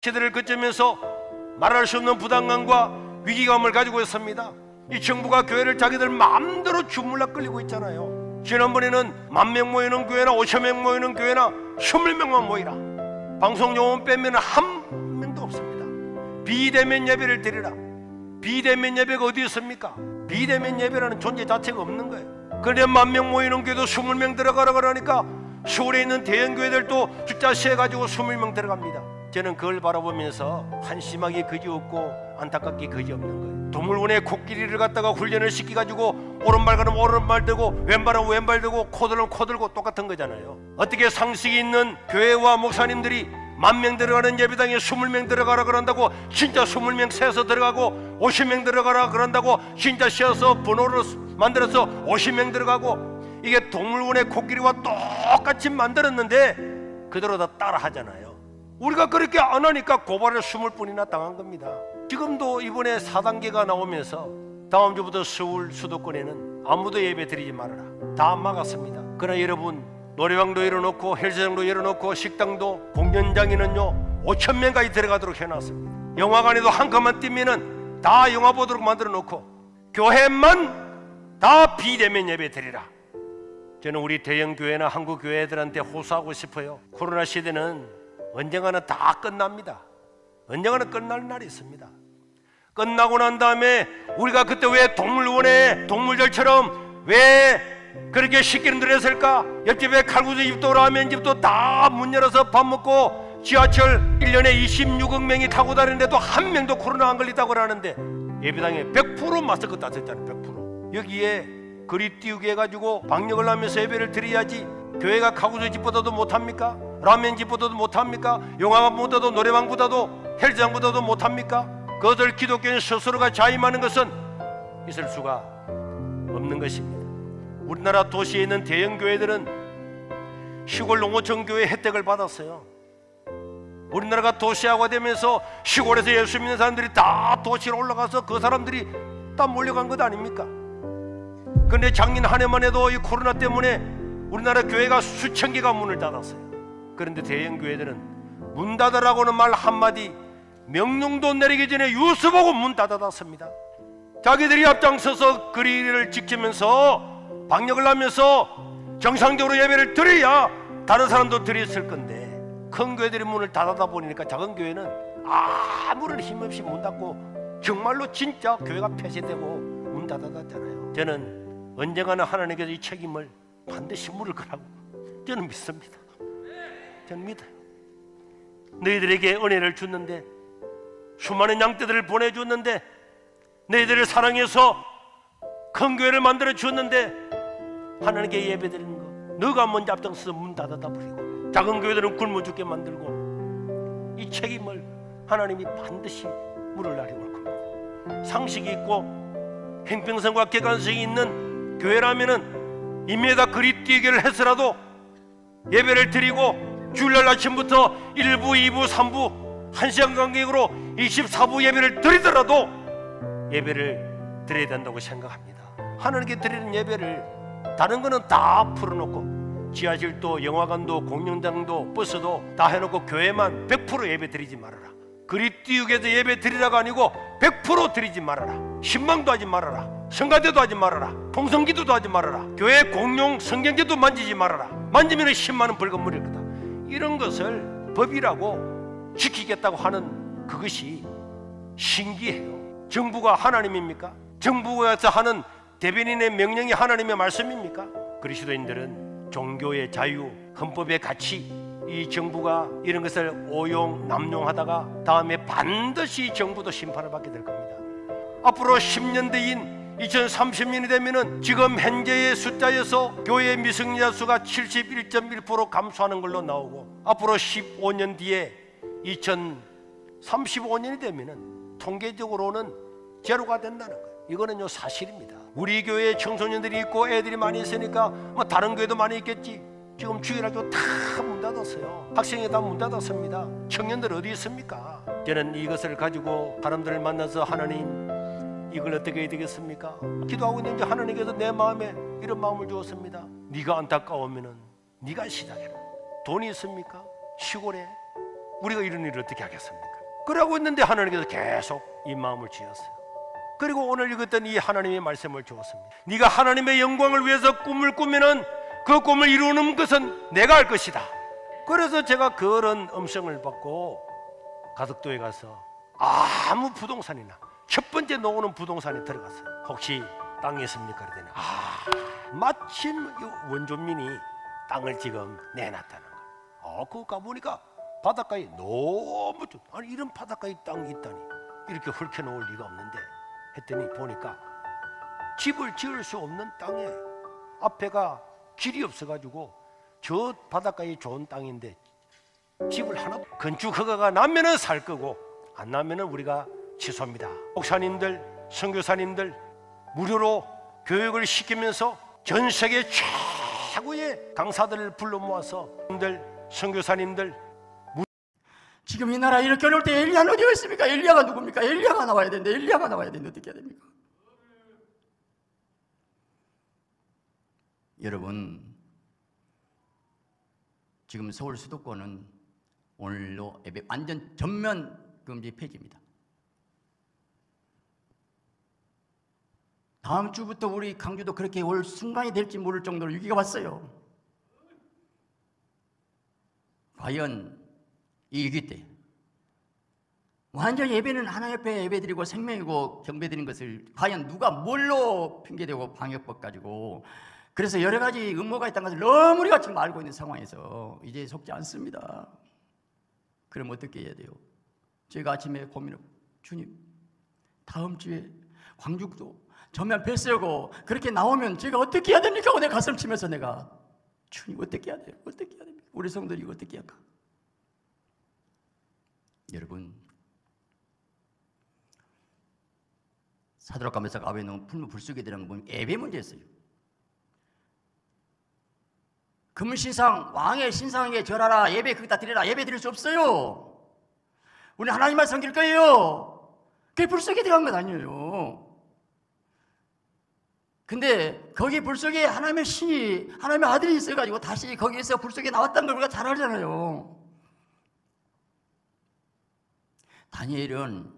시대를 거치면서 말할 수 없는 부담감과 위기감을 가지고 있습니다. 이 정부가 교회를 자기들 마음대로 주물러 끌리고 있잖아요. 지난번에는 10,000명 모이는 교회나 5,000명 모이는 교회나 20명만 모이라, 방송 요원 빼면 한 명도 없습니다. 비대면 예배를 드리라. 비대면 예배가 어디 있습니까? 비대면 예배라는 존재 자체가 없는 거예요. 그런데 10,000명 모이는 교회도 20명 들어가라 그러니까 서울에 있는 대형 교회들도 숫자 세가지고 20명 들어갑니다. 저는 그걸 바라보면서 한심하게 그지없고 안타깝게 그지없는 거예요. 동물원에 코끼리를 갖다가 훈련을 시켜가지고 오른발 가면 오른발 들고 왼발은 왼발 들고 코 들면 코 들고 똑같은 거잖아요. 어떻게 상식이 있는 교회와 목사님들이 10,000명 들어가는 예배당에 20명 들어가라 그런다고 진짜 20명 세서 들어가고 50명 들어가라 그런다고 진짜 세어서 번호를 만들어서 50명 들어가고, 이게 동물원의 코끼리와 똑같이 만들었는데 그대로 다 따라 하잖아요. 우리가 그렇게 안 하니까 고발을 20번이나 당한 겁니다. 지금도 이번에 4단계가 나오면서 다음 주부터 서울 수도권에는 아무도 예배 드리지 말아라, 다 막았습니다. 그러나 여러분, 노래방도 열어놓고 헬스장도 열어놓고 식당도 공연장에는요 5,000명까지 들어가도록 해놨습니다. 영화관에도 한 칸만 뛰면은 다 영화 보도록 만들어 놓고 교회만 다 비대면 예배 드리라. 저는 우리 대형 교회나 한국 교회들한테 호소하고 싶어요. 코로나 시대는 언젠가는 다 끝납니다. 언젠가는 끝날 날이 있습니다. 끝나고 난 다음에 우리가 그때 왜 동물원에 동물들처럼 왜 그렇게 쉽게 들였을까? 옆집에 칼국수 집도 라면 집도 다 문 열어서 밥 먹고 지하철 1년에 26억 명이 타고 다니는데도 한 명도 코로나 안 걸리다고 하는데 예배당에 100% 마스크 다 썼잖아요. 100%. 여기에 그리 띄우게 해가지고 방역을 하면서 예배를 드려야지 교회가 칼국수 집보다도 못합니까? 라면 집보다도 못합니까? 영화관보다도 노래방보다도 헬스장보다도 못합니까? 그것을 기독교인 스스로가 자임하는 것은 있을 수가 없는 것입니다. 우리나라 도시에 있는 대형 교회들은 시골 농어촌 교회 혜택을 받았어요. 우리나라가 도시화가 되면서 시골에서 예수 믿는 사람들이 다 도시로 올라가서 그 사람들이 다 몰려간 것 아닙니까? 그런데 작년 한 해만 해도 이 코로나 때문에 우리나라 교회가 수천 개가 문을 닫았어요. 그런데 대형 교회들은 문 닫으라고는 말 한마디, 명령도 내리기 전에 뉴스 보고 문 닫아놨습니다. 자기들이 앞장서서 거리를 지키면서 방역을 하면서 정상적으로 예배를 드려야 다른 사람도 드렸을 건데, 큰 교회들이 문을 닫아다 보니까 작은 교회는 아무런 힘없이 문 닫고 정말로 진짜 교회가 폐쇄되고 문 닫아놨잖아요. 저는 언젠가는 하나님께서 이 책임을 반드시 물을 거라고 저는 믿습니다. 저는 믿어요. 너희들에게 은혜를 줬는데, 수많은 양떼들을 보내줬는데, 너희들을 사랑해서 큰 교회를 만들어 주었는데 하나님께 예배드리는 거 너가 먼저 앞장서서 문 닫아다 버리고 작은 교회들은 굶어 죽게 만들고, 이 책임을 하나님이 반드시 물을 날이 올 겁니다. 상식이 있고 행평성과 객관성이 있는 교회라면은 임에다 그리 뛰기를 해서라도 예배를 드리고 주일날 아침부터 1부, 2부, 3부 1시간 간격으로 24부 예배를 드리더라도 예배를 드려야 된다고 생각합니다. 하나님께 드리는 예배를 다른 거는 다 풀어놓고 지하실도 영화관도 공연장도 버스도 다 해놓고 교회만 100% 예배 드리지 말아라. 그리 띄우게 해서 예배 드리라가 아니고 100% 드리지 말아라. 신방도 하지 말아라. 성가대도 하지 말아라. 통성기도도 하지 말아라. 교회 공용 성경제도 만지지 말아라. 만지면 10만 원 벌금 물릴 거다. 이런 것을 법이라고 지키겠다고 하는 그것이 신기해요. 정부가 하나님입니까? 정부에서 하는 대변인의 명령이 하나님의 말씀입니까? 그리스도인들은 종교의 자유, 헌법의 가치, 이 정부가 이런 것을 오용, 남용하다가 다음에 반드시 정부도 심판을 받게 될 겁니다. 앞으로 10년 뒤인 2030년이 되면은 지금 현재의 숫자에서 교회 미성년자 수가 71.1% 감소하는 걸로 나오고, 앞으로 15년 뒤에 2035년이 되면은 통계적으로는 제로가 된다는 거예요. 이거는요 사실입니다. 우리 교회에 청소년들이 있고 애들이 많이 있으니까 뭐 다른 교회도 많이 있겠지. 지금 주일학교 다 문 닫았어요. 학생이 다 문 닫았습니다. 청년들 어디 있습니까? 저는 이것을 가지고 사람들을 만나서 하나님 이걸 어떻게 해야 되겠습니까? 기도하고 있는데 하나님께서 내 마음에 이런 마음을 주었습니다. 네가 안타까우면은 네가 시작해라. 돈이 있습니까? 시골에 우리가 이런 일을 어떻게 하겠습니까? 그러고 있는데 하나님께서 계속 이 마음을 주셨어요. 그리고 오늘 읽었던 이 하나님의 말씀을 주었습니다. 네가 하나님의 영광을 위해서 꿈을 꾸면은 그 꿈을 이루는 것은 내가 할 것이다. 그래서 제가 그런 음성을 받고 가덕도에 가서 아무 부동산이나 첫 번째 나오는 부동산에 들어갔어요. 혹시 땅이 있습니까? 그랬더니 마침 원주민이 땅을 지금 내놨다는 거예요. 그거 가보니까 바닷가에 너무 아니 이런 바닷가에 땅이 있다니 이렇게 헐켜놓을 리가 없는데 했더니 보니까 집을 지을 수 없는 땅에 앞에가 길이 없어가지고 저 바닷가에 좋은 땅인데 집을 하나 건축 허가가 나면은 살 거고 안 나면은 우리가 취소합니다. 목사님들, 선교사님들 무료로 교육을 시키면서 전 세계 최고의 강사들을 불러 모아서 선교사님들 지금 이 나라 이렇게 어려울 때 엘리야는 어디가 있습니까? 엘리야가 누굽니까? 엘리야가 나와야 되는데 엘리야가 나와야 되는데 어떻게 해야 됩니까? 여러분, 지금 서울 수도권은 오늘로 예배 완전 전면 금지 폐지입니다. 다음 주부터 우리 강주도 그렇게 올 순간이 될지 모를 정도로 위기가 왔어요. 과연 이 위기 때 완전 예배는 하나님 앞에 예배드리고 생명이고 경배드리는 것을 과연 누가 뭘로 핑계대고 방역법 가지고 그래서 여러 가지 음모가 있다는 것을 너무 우리가 지금 알고 있는 상황에서 이제 속지 않습니다. 그럼 어떻게 해야 돼요? 제가 아침에 고민을 주님 다음 주에 광주도 전면 폐쇄하고 그렇게 나오면 제가 어떻게 해야 됩니까? 내 가슴 치면서 내가 주님 어떻게 해야 돼요? 어떻게 해야 됩니까? 우리 성도들이 어떻게 할까? 여러분, 사도락 가면서 아베 너무 풀무 불쑥에 들어간 거 보면 예배 문제였어요. 금신상 왕의 신상에게 절하라 예배 거기다 드리라 예배 드릴 수 없어요. 우리 하나님만 섬길 거예요. 그게 불쑥에 들어간 건 아니에요. 근데 거기 불속에 하나님의 신이 하나님의 아들이 있어가지고 다시 거기에서 불속에 나왔다는 걸 우리가 잘 알잖아요. 다니엘은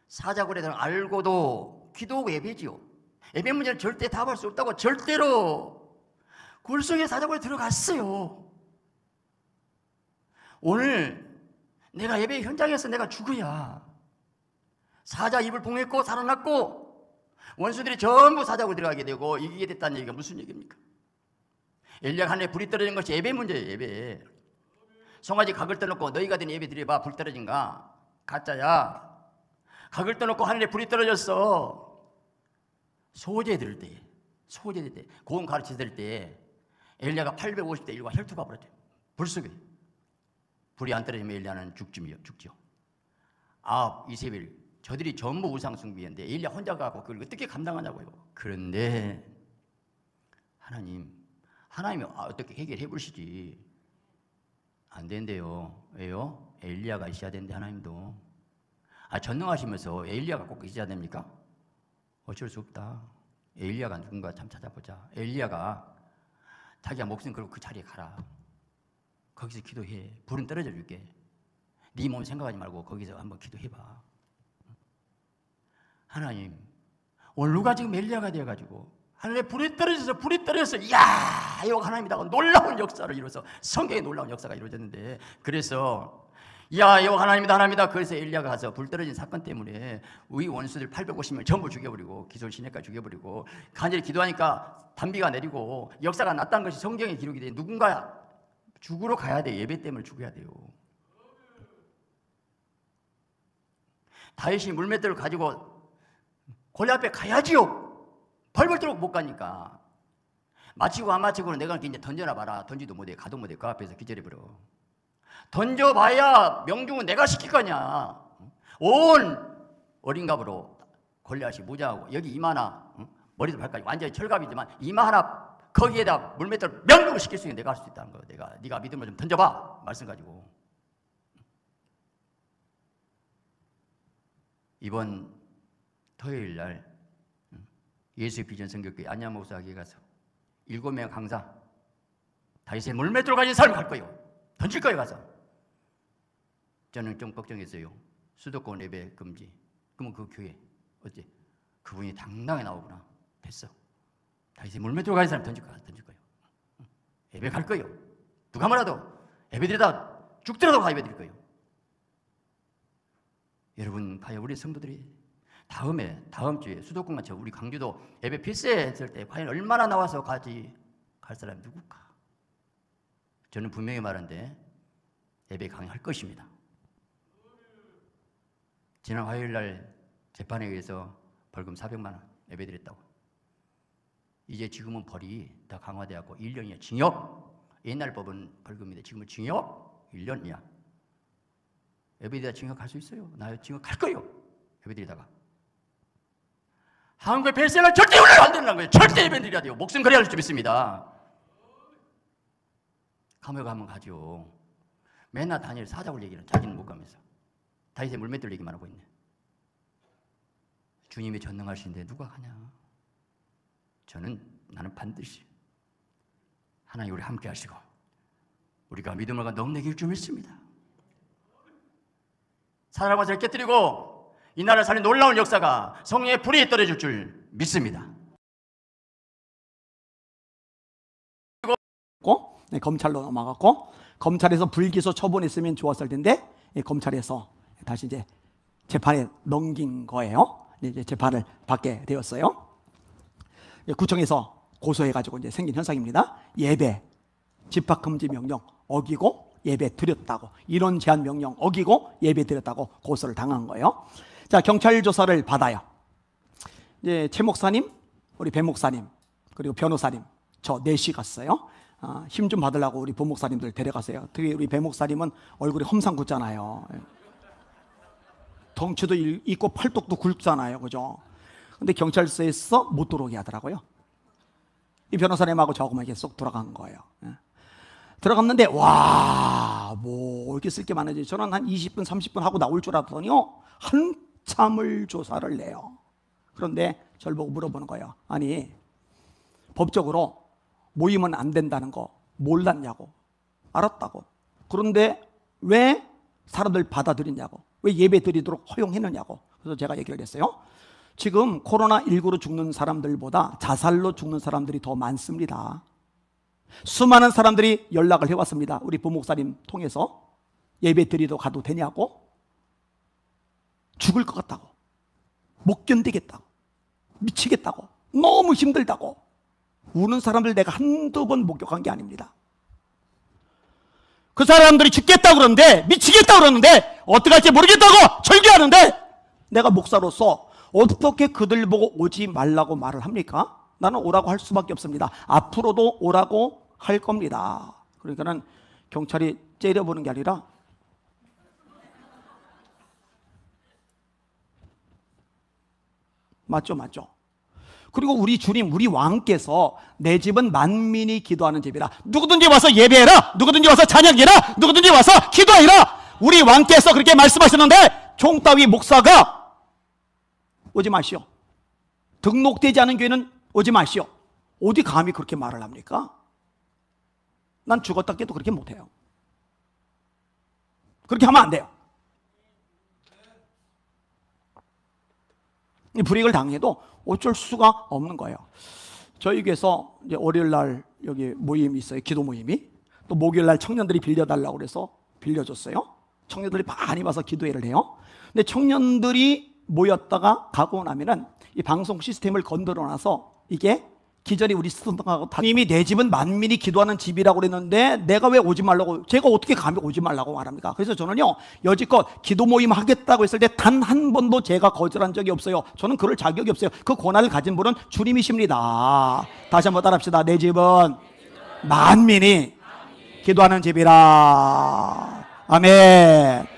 사자굴에 대한 알고도 기도하고 예배지요. 예배 문제는 절대 답할 수 없다고 절대로 굴속에 사자굴에 들어갔어요. 오늘 내가 예배 현장에서 내가 죽어야 사자 입을 봉했고 살아났고 원수들이 전부 사자굴에 들어가게 되고 이기게 됐다는 얘기가 무슨 얘기입니까? 엘리야가 하늘에 불이 떨어진 것이 예배 문제예요. 예배. 송아지 각을 떠놓고 너희가 된 예배 드려봐. 불 떨어진가? 가짜야. 각을 떠놓고 하늘에 불이 떨어졌어. 소제 들을 때 고음 가르치 들 때 엘리야가 850대 1과 혈투가 벌어져요. 불 속에 불이 안 떨어지면 엘리야는 죽지요. 이세벨 저들이 전부 우상 숭배인데 엘리야 혼자 가고 그걸 어떻게 감당하냐고요. 그런데 하나님이 어떻게 해결해 보시지. 안 된대요. 왜요? 엘리야가 있어야 되는데 하나님도 전능하시면서 엘리야가 꼭 있어야 됩니까? 어쩔 수 없다. 엘리야가 누군가 참 찾아보자. 엘리야가 자기가 목숨 걸고 그 자리에 가라. 거기서 기도해. 불은 떨어져 줄게. 네 몸 생각하지 말고 거기서 한번 기도해봐. 하나님, 오늘 누가 지금 엘리야가 되어가지고 하늘에 불이 떨어져서 이야 이거 하나님이다 놀라운 역사를 이루어서 성경에 놀라운 역사가 이루어졌는데 그래서 이야 이거 하나님이다 그래서 엘리야가 가서 불 떨어진 사건 때문에 우리 원수들 850명 전부 죽여버리고 기손 시내까지 죽여버리고 간절히 기도하니까 단비가 내리고 역사가 났다는 것이 성경에 기록이 돼. 누군가 죽으러 가야 돼. 예배 때문에 죽어야 돼요. 다윗이 물맷돌을 가지고 골리앗 앞에 가야지요. 벌벌 떨고 못 가니까 마치고 안 마치고는 내가 이제 던져놔 봐라. 던지도 못해. 가도 못해. 그 앞에서 기절해버려. 던져봐야 명중은 내가 시킬 거냐. 온 어린 갑으로 골리앗이 무장하고 여기 이마 하나 머리도 발까지 완전히 철갑이지만 이마 하나 거기에다 물맷돌 명중을 시킬 수 있는 내가 할 수 있다는 거야. 네가 믿음을 좀 던져봐. 말씀 가지고. 이번 토요일 날 예수의 비전 선교교회 안양 목사에게 가서 7명 강사 다윗의 물맷돌 가진 사람 갈 거예요. 던질 거예요. 가서 저는 좀 걱정했어요. 수도권 예배 금지. 그러면 그 교회 어째 그분이 당당하게 나오구나. 됐어. 다윗의 물맷으로 가는 사람 던질 거야. 예배 갈 거예요. 누가 뭐라도 예배 드리다 죽더라도 가 예배 드릴 거예요. 여러분, 과연 우리 성도들이 다음 주에 수도권 같이 우리 광주도 예배 필수했을 때 과연 얼마나 나와서 갈 사람이 누굴까? 저는 분명히 말하는데 예배 강행할 것입니다. 지난 화요일 날 재판에 의해서 벌금 400만 원 예배 드렸다고. 이제 지금은 벌이 더 강화되었고 1년이야. 징역. 옛날 법은 벌금인데 지금은 징역 1년이야. 예배드리다 징역할 수 있어요. 나 징역할 거예요. 예배드리다가. 한국의 벨세는 절대 운영 안 된다는 거예요. 절대 예배드려야 돼요. 목숨 걸어야 할 줄 믿습니다. 감옥에 가면 가죠. 맨날 다니엘 사자굴 얘기는 자기는 못 가면서 다윗의 물맷돌 얘기만 하고 있네. 주님이 전능하신데 누가 가냐? 나는 반드시 하나님 우리 함께 하시고 우리가 믿음을 갖고 넘내길 줄 믿습니다. 사단의 권세를 깨뜨리고 이 나라를 살린 놀라운 역사가 성령의 불이 떨어질 줄 믿습니다. 네, 검찰로 넘어갔고 검찰에서 불기소 처분했으면 좋았을 텐데 검찰에서 다시 이제 재판에 넘긴 거예요. 이제 재판을 받게 되었어요. 구청에서 고소해가지고 이제 생긴 현상입니다. 예배 집합금지 명령 어기고 예배 드렸다고, 이런 제한 명령 어기고 예배 드렸다고 고소를 당한 거예요. 자, 경찰 조사를 받아요. 이제 최 목사님, 우리 배 목사님, 그리고 변호사님, 저 넷이 갔어요. 힘 좀 받으려고 우리 부 목사님들 데려갔어요. 특히 우리 배 목사님은 얼굴이 험상궂잖아요. 덩치도 있고 팔뚝도 굵잖아요, 그죠? 근데 경찰서에서 못 들어오게 하더라고요. 이 변호사님하고 저하고만 이렇게 쏙 돌아간 거예요. 들어갔는데 와, 뭐 이렇게 쓸 게 많아지. 저는 한 20분 30분 하고 나올 줄 알았더니요 한참을 조사를 내요. 그런데 저를 보고 물어보는 거예요. 아니, 법적으로 모이면 안 된다는 거 몰랐냐고. 알았다고. 그런데 왜 사람들 받아들이냐고, 왜 예배 드리도록 허용했느냐고. 그래서 제가 얘기를 했어요. 지금 코로나19로 죽는 사람들보다 자살로 죽는 사람들이 더 많습니다. 수많은 사람들이 연락을 해왔습니다. 우리 부목사님 통해서 예배 드리러 가도 되냐고, 죽을 것 같다고, 못 견디겠다고, 미치겠다고, 너무 힘들다고 우는 사람들 내가 한두 번 목격한 게 아닙니다. 그 사람들이 죽겠다고 그러는데, 미치겠다고 그러는데, 어떻게 할지 모르겠다고 절규하는데 내가 목사로서 어떻게 그들 보고 오지 말라고 말을 합니까? 나는 오라고 할 수밖에 없습니다. 앞으로도 오라고 할 겁니다. 그러니까는 경찰이 째려보는 게 아니라 맞죠? 그리고 우리 주님, 우리 왕께서 내 집은 만민이 기도하는 집이라. 누구든지 와서 예배해라, 누구든지 와서 찬양해라, 누구든지 와서 기도해라. 우리 왕께서 그렇게 말씀하셨는데 총따위 목사가 오지 마시오, 등록되지 않은 교회는 오지 마시오, 어디 감히 그렇게 말을 합니까? 난 죽었다 깨도 그렇게 못해요. 그렇게 하면 안 돼요. 불이익을 당해도 어쩔 수가 없는 거예요. 저희 교회에서 이제 월요일 날 여기 모임이 있어요. 기도 모임이. 또 목요일 날 청년들이 빌려달라고 그래서 빌려줬어요. 청년들이 많이 와서 기도회를 해요. 근데 청년들이 모였다가 가고 나면은 이 방송 시스템을 건드려놔서 이게 기존에 우리 스승하고 님이 내 집은 만민이 기도하는 집이라고 그랬는데 내가 왜 오지 말라고, 제가 어떻게 감히 오지 말라고 말합니까? 그래서 저는요, 여지껏 기도 모임 하겠다고 했을 때 단 한 번도 제가 거절한 적이 없어요. 저는 그럴 자격이 없어요. 그 권한을 가진 분은 주님이십니다. 다시 한번 따라합시다. 내 집은 만민이 기도하는 집이라. 아멘.